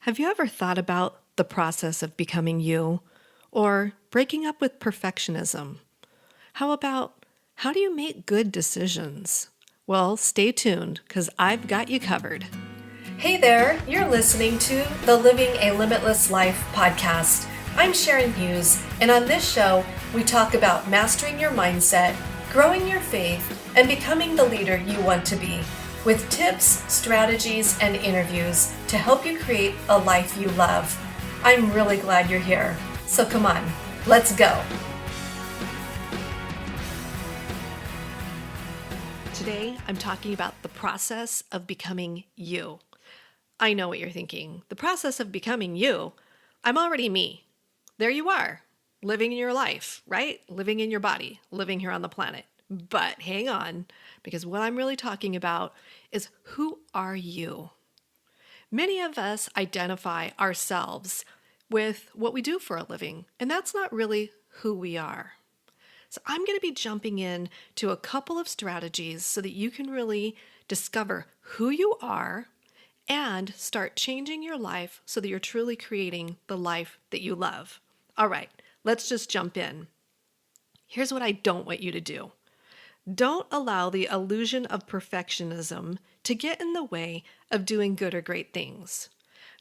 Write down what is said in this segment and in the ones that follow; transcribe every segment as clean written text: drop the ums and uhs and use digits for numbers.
Have you ever thought about the process of becoming you or breaking up with perfectionism? How about how do you make good decisions? Well, stay tuned because I've got you covered. Hey there, you're listening to the Living a Limitless Life podcast. I'm Sharon Hughes, and on this show, we talk about mastering your mindset, growing your faith, and becoming the leader you want to be, with tips, strategies, and interviews to help you create a life you love. I'm really glad you're here. So come on, let's go. Today, I'm talking about the process of becoming you. I know what you're thinking. The process of becoming you. I'm already me. There you are, living in your life, right? Living in your body, living here on the planet. But hang on, because what I'm really talking about is who are you? Many of us identify ourselves with what we do for a living, and that's not really who we are. So I'm going to be jumping in to a couple of strategies so that you can really discover who you are and start changing your life so that you're truly creating the life that you love. All right, let's just jump in. Here's what I don't want you to do. Don't allow the illusion of perfectionism to get in the way of doing good or great things.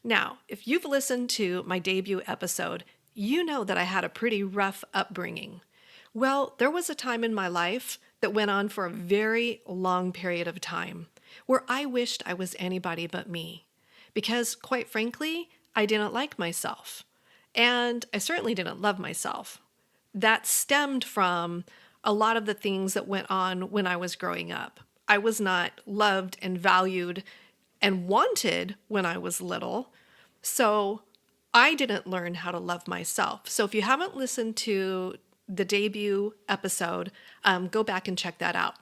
Now, if you've listened to my debut episode, you know that I had a pretty rough upbringing. Well, there was a time in my life that went on for a very long period of time where I wished I was anybody but me. Because, quite frankly, I didn't like myself. And I certainly didn't love myself. That stemmed from a lot of the things that went on when I was growing up. I was not loved and valued and wanted when I was little. So I didn't learn how to love myself. So if you haven't listened to the debut episode, go back and check that out.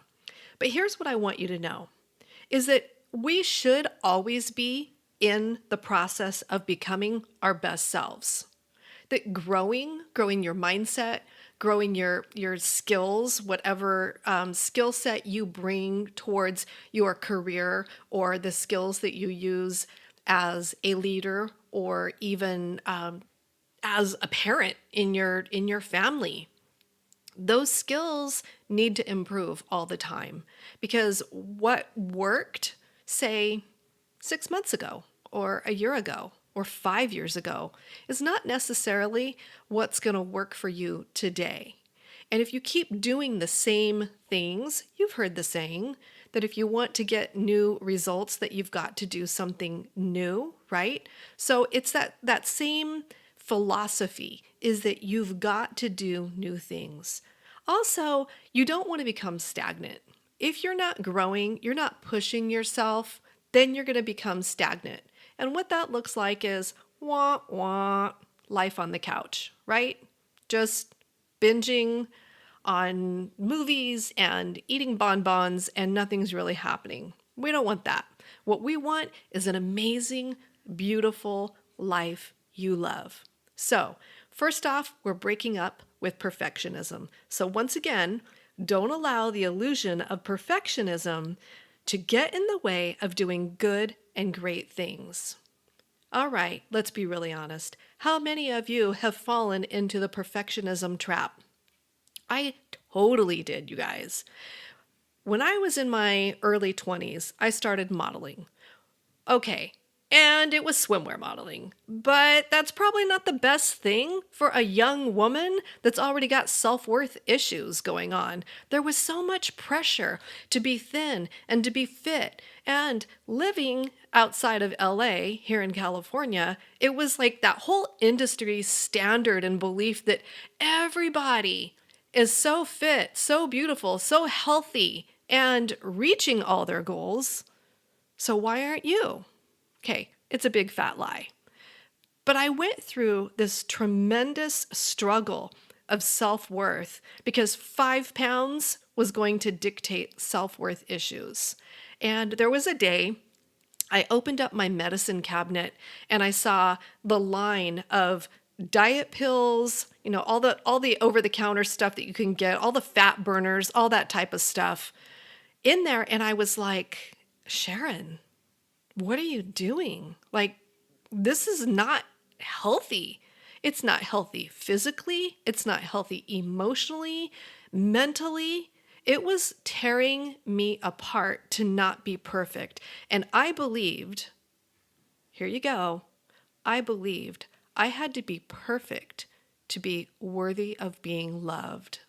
But here's what I want you to know, is that we should always be in the process of becoming our best selves. That growing your mindset, growing your skills, whatever skill set you bring towards your career or the skills that you use as a leader or even as a parent in your family. Those skills need to improve all the time because what worked, say, 6 months ago or a year ago or 5 years ago is not necessarily what's going to work for you today. And if you keep doing the same things, you've heard the saying that if you want to get new results, that you've got to do something new, right? So it's that same philosophy is that you've got to do new things. Also, you don't want to become stagnant. If you're not growing, you're not pushing yourself, then you're going to become stagnant. And what that looks like is wah, wah, life on the couch, right? Just binging on movies and eating bonbons and nothing's really happening. We don't want that. What we want is an amazing, beautiful life you love. So, first off, we're breaking up with perfectionism. So once again, don't allow the illusion of perfectionism to get in the way of doing good and great things. All right, let's be really honest. How many of you have fallen into the perfectionism trap? I totally did, you guys. When I was in my early 20s, I started modeling. Okay, and it was swimwear modeling. But that's probably not the best thing for a young woman that's already got self-worth issues going on. There was so much pressure to be thin and to be fit. And living outside of LA, here in California, it was like that whole industry standard and belief that everybody is so fit, so beautiful, so healthy, and reaching all their goals. So why aren't you? Okay, it's a big fat lie. But I went through this tremendous struggle of self-worth because 5 pounds was going to dictate self-worth issues. And there was a day I opened up my medicine cabinet and I saw the line of diet pills, all the over-the-counter stuff that you can get, all the fat burners, all that type of stuff in there. And I was like, Sharon, what are you doing? Like, this is not healthy. It's not healthy physically. It's not healthy emotionally, mentally. It was tearing me apart to not be perfect. And I believed, here you go, I believed I had to be perfect to be worthy of being loved.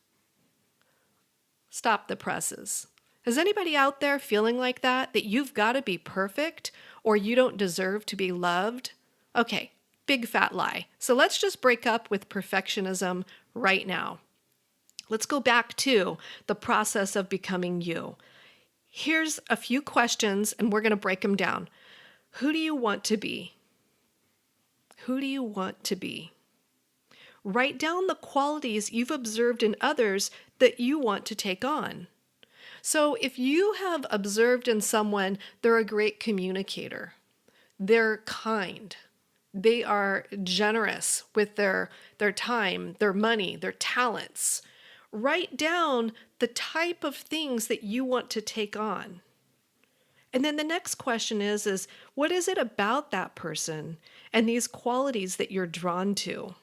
Stop the presses. Is anybody out there feeling like that? That you've got to be perfect or you don't deserve to be loved? Okay, big fat lie. So let's just break up with perfectionism right now. Let's go back to the process of becoming you. Here's a few questions and we're going to break them down. Who do you want to be? Who do you want to be? Write down the qualities you've observed in others that you want to take on. So if you have observed in someone they're a great communicator, they're kind, they are generous with their time, their money, their talents, write down the type of things that you want to take on. And then the next question is what is it about that person and these qualities that you're drawn to?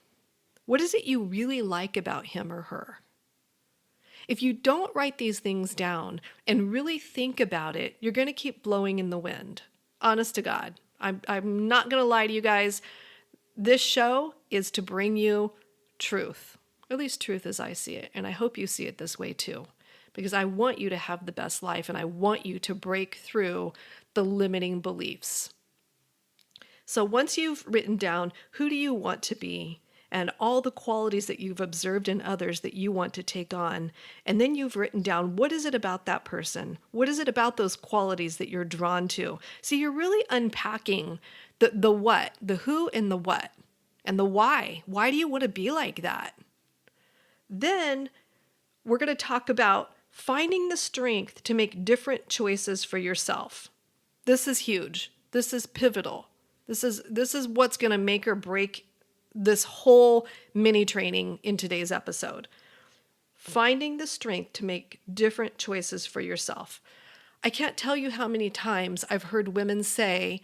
What is it you really like about him or her? If you don't write these things down and really think about it, you're going to keep blowing in the wind. Honest to God. I'm not going to lie to you guys. This show is to bring you truth, at least truth as I see it. And I hope you see it this way too, because I want you to have the best life and I want you to break through the limiting beliefs. So once you've written down who do you want to be, and all the qualities that you've observed in others that you want to take on. And then you've written down, what is it about that person? What is it about those qualities that you're drawn to? See, you're really unpacking the what, the who and the what, and the why. Why do you want to be like that? Then we're going to talk about finding the strength to make different choices for yourself. This is huge. This is pivotal. This is what's going to make or break this whole mini training in today's episode. Finding the strength to make different choices for yourself. I can't tell you how many times I've heard women say,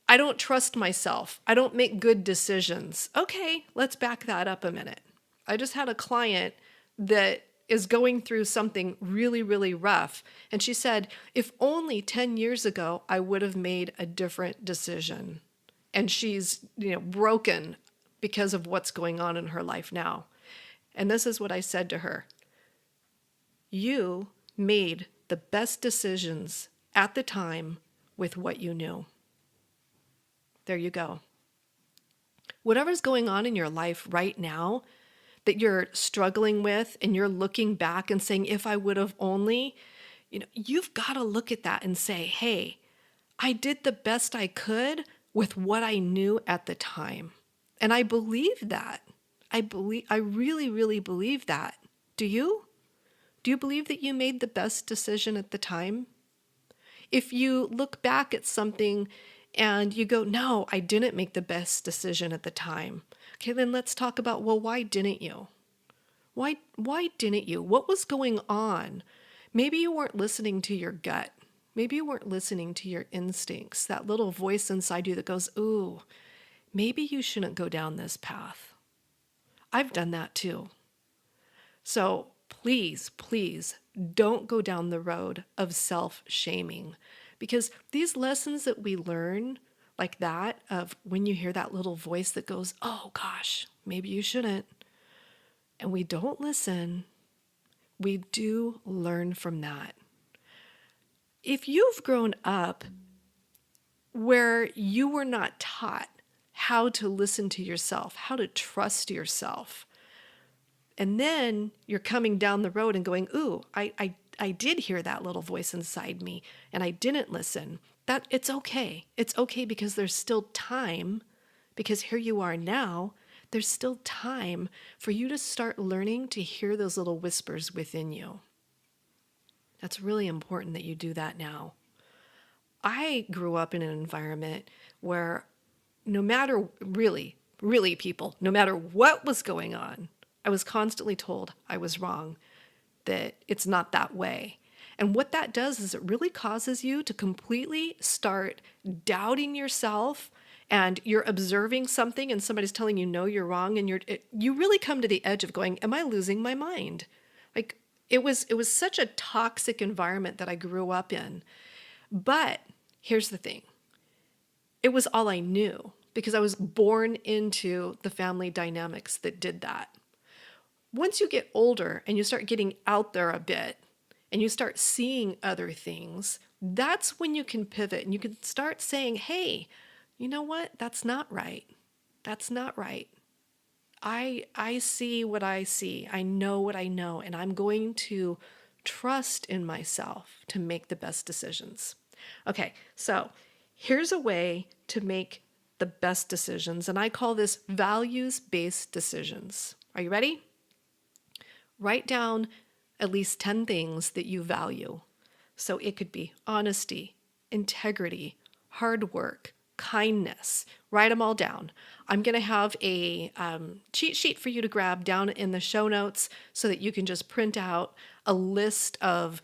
I don't trust myself. I don't make good decisions. Okay, let's back that up a minute. I just had a client that is going through something really, really rough. And she said, if only 10 years ago, I would have made a different decision. And she's, broken because of what's going on in her life now. And this is what I said to her. You made the best decisions at the time with what you knew. There you go. Whatever's going on in your life right now that you're struggling with and you're looking back and saying, if I would have only, you've got to look at that and say, hey, I did the best I could with what I knew at the time. And I believe that. I really, really believe that. Do you? Do you believe that you made the best decision at the time? If you look back at something and you go, no, I didn't make the best decision at the time. Okay, then let's talk about, well, why didn't you? Why didn't you? What was going on? Maybe you weren't listening to your gut. Maybe you weren't listening to your instincts, that little voice inside you that goes, ooh, maybe you shouldn't go down this path. I've done that too. So please, please don't go down the road of self-shaming, because these lessons that we learn like that, of when you hear that little voice that goes, oh gosh, maybe you shouldn't, and we don't listen, we do learn from that. If you've grown up where you were not taught how to listen to yourself, how to trust yourself, and then you're coming down the road and going, ooh, I did hear that little voice inside me and I didn't listen. That it's okay. It's okay, because there's still time, because here you are now, there's still time for you to start learning to hear those little whispers within you. That's really important that you do that now. I grew up in an environment where no matter really people, no matter what was going on, I was constantly told I was wrong, that it's not that way. And what that does is it really causes you to completely start doubting yourself and you're observing something and somebody's telling you no, you're wrong, and you really come to the edge of going, am I losing my mind? Like it was such a toxic environment that I grew up in. But here's the thing. It was all I knew because I was born into the family dynamics that did that. Once you get older and you start getting out there a bit and you start seeing other things, that's when you can pivot and you can start saying, hey, you know what? That's not right. That's not right. I see what I see. I know what I know, and I'm going to trust in myself to make the best decisions. Okay, so here's a way to make the best decisions, and I call this values-based decisions. Are you ready? Write down at least 10 things that you value. So it could be honesty, integrity, hard work, kindness. Write them all down. I'm going to have a cheat sheet for you to grab down in the show notes so that you can just print out a list of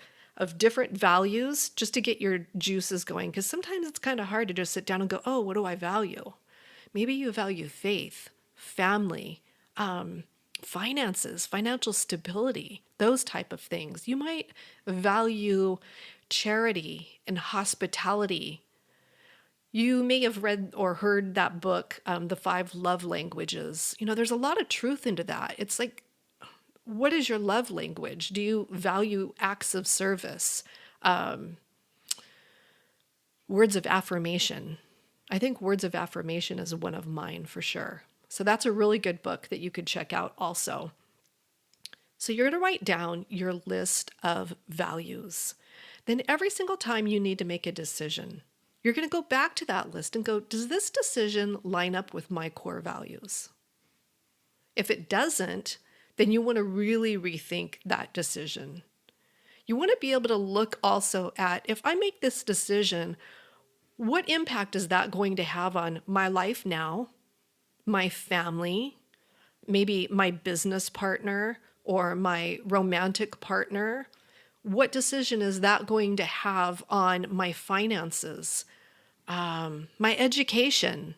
different values just to get your juices going. Because sometimes it's kind of hard to just sit down and go, oh, what do I value? Maybe you value faith, family, finances, financial stability, those type of things. You might value charity and hospitality. You may have read or heard that book, The Five Love Languages. There's a lot of truth into that. It's like, what is your love language? Do you value acts of service? Words of affirmation. I think words of affirmation is one of mine for sure. So that's a really good book that you could check out also. So you're going to write down your list of values. Then every single time you need to make a decision, you're going to go back to that list and go, does this decision line up with my core values? If it doesn't, then you want to really rethink that decision. You want to be able to look also at, if I make this decision, what impact is that going to have on my life now, my family, maybe my business partner or my romantic partner? What decision is that going to have on my finances, my education?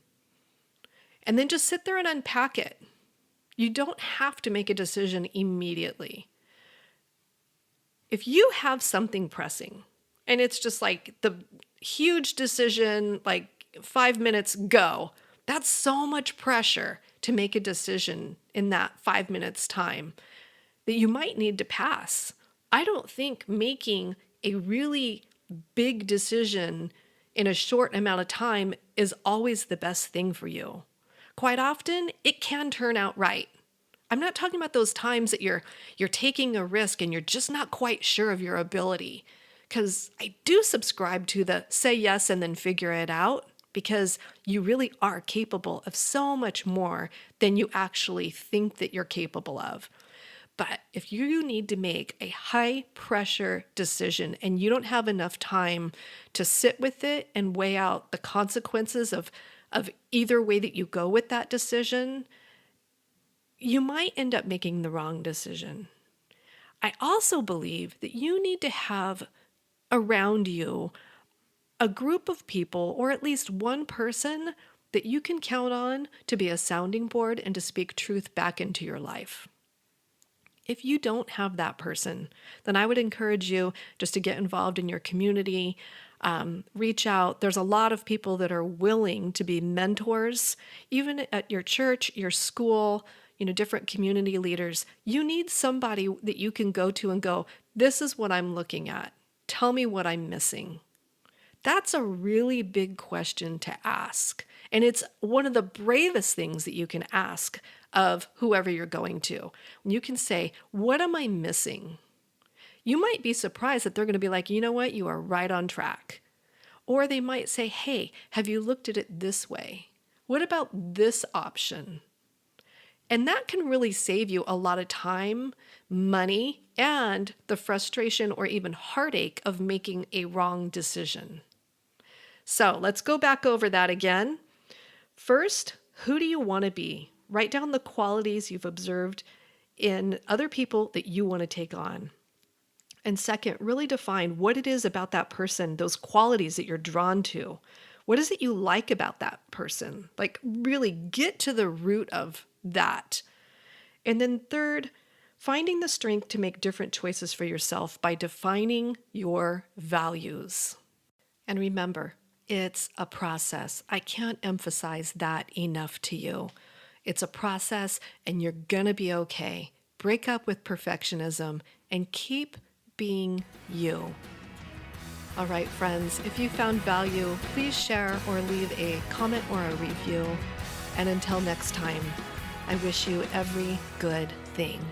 And then just sit there and unpack it. You don't have to make a decision immediately. If you have something pressing and it's just like the huge decision, like 5 minutes, go, that's so much pressure to make a decision in that 5 minutes time that you might need to pass. I don't think making a really big decision in a short amount of time is always the best thing for you. Quite often, it can turn out right. I'm not talking about those times that you're taking a risk and you're just not quite sure of your ability. Because I do subscribe to the say yes and then figure it out, because you really are capable of so much more than you actually think that you're capable of. But if you need to make a high pressure decision and you don't have enough time to sit with it and weigh out the consequences of either way that you go with that decision, you might end up making the wrong decision. I also believe that you need to have around you a group of people, or at least one person that you can count on to be a sounding board and to speak truth back into your life. If you don't have that person, then I would encourage you just to get involved in your community, reach out. There's a lot of people that are willing to be mentors, even at your church, your school, different community leaders. You need somebody that you can go to and go, this is what I'm looking at. Tell me what I'm missing. That's a really big question to ask. And it's one of the bravest things that you can ask of whoever you're going to. You can say, what am I missing? You might be surprised that they're going to be like, you know what, you are right on track. Or they might say, hey, have you looked at it this way? What about this option? And that can really save you a lot of time, money, and the frustration or even heartache of making a wrong decision. So let's go back over that again. First, who do you want to be? Write down the qualities you've observed in other people that you want to take on. And second, really define what it is about that person, those qualities that you're drawn to. What is it you like about that person? Like, really get to the root of that. And then third, finding the strength to make different choices for yourself by defining your values. And remember, it's a process. I can't emphasize that enough to you. It's a process, and you're gonna be okay. Break up with perfectionism and keep being you. All right, friends, if you found value, please share or leave a comment or a review. And until next time, I wish you every good thing.